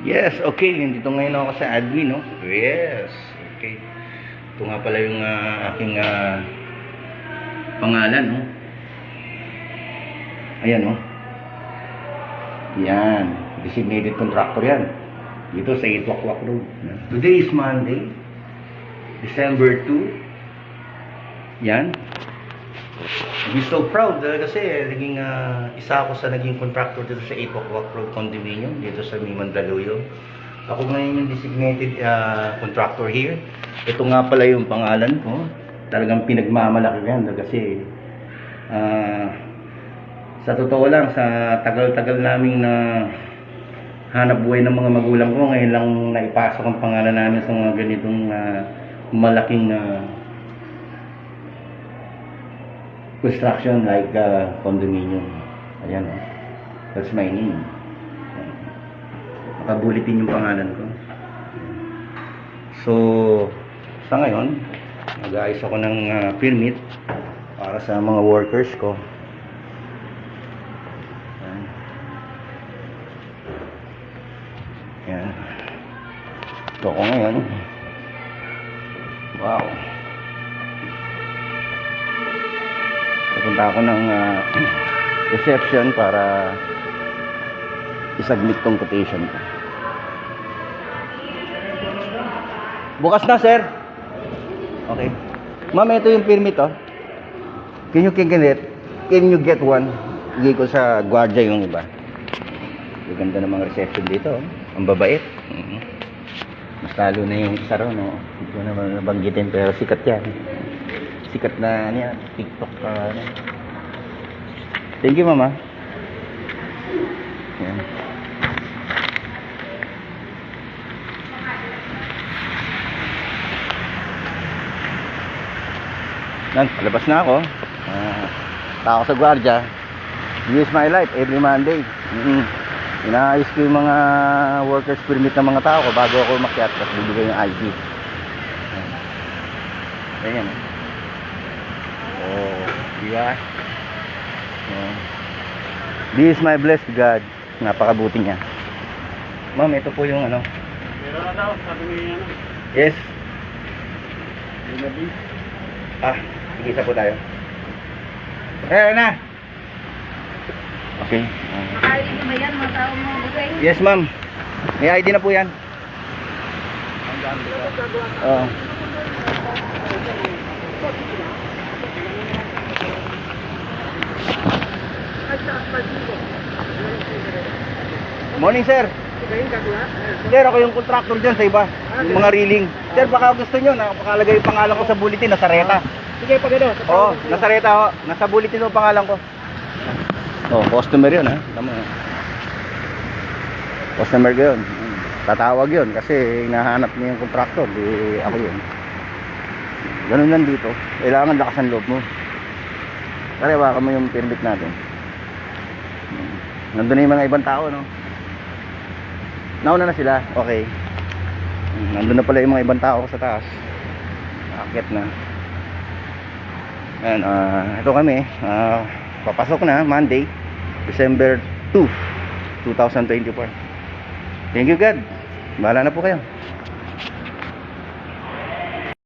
Yes, okay. Nandito ngayon ako sa admin, no? Yes, okay. Ito nga pala yung aking pangalan, no? Ayan, no? Yan. Designated contractor yan. Dito sa Itwakwak Road. Today is Monday, December 2. Yan. I'm so proud kasi naging isa ako sa naging contractor dito sa Itwakwak Road Condominium dito sa Mandaluyong. Ako ngayon yung designated contractor here. Ito nga pala yung pangalan ko. Talagang pinagmamalaki yan kasi sa totoo lang, sa tagal-tagal naming na hanap buhay ng mga magulang ko, ngayon lang naipasok ang pangalan namin sa mga ganitong malaking construction like condominium. Ayan, that's my name. Nakabulitin yung pangalan ko. So sa ngayon, nag-aayos ako ng permit para sa mga workers ko. Ayan. Ito ko ngayon. Wow. Pupunta ako ng reception para isubmit tong quotation ko. Bukas na, sir. Okay. Ma'am, ito yung permit, oh. Can you get one? Higay ko sa guardia yung iba. Ang ganda ng mga reception dito, oh. Ang babait. Mas lalo na yung isa ron, no? Hindi ko naman nabanggitin, pero sikat yan. Sikat na niya, TikTok ka. Thank you, mama. Yan. Palabas na ako. Tao sa gwardiya. Use my life every Monday. Inaayos ko yung mga workers permit ng mga tao ko bago ako umakyat at bibigay yung ID. Ayan. Oh, diba? This is my blessed God. Napakabuti niya. Ma'am, ito po yung ano. Meron na daw, sabi niya. Yes. Sige, isa po tayo. Na. Okay. ID ba yan, mga tao mo bukay? Yes, ma'am. May ID na po yan. Morning, sir. Sir, ako yung contractor dyan sa iba. Yung mga reeling. Sir, baka gusto nyo, nakalagay yung pangalan ko sa bulletin, Nasareta. Sige, pag ano. Oo, Nasareta ho. Nasa bulletin yung pangalan ko. Oh, customer yun, ha. Tama. Customer ko yun. Tatawag yun kasi hinahanap niya yung contractor. Di ako yun. Ganun lang dito. Kailangan lakasan loob mo. Kaya mo yung permit natin. Nandun na yung mga ibang tao, no? Nauna na sila. Okay. Nandun na pala yung mga ibang tao sa taas. Akit na. Ayan, ito kami. Papasok na Monday, December 2, 2024. Thank you, God. Bahala na po kayo.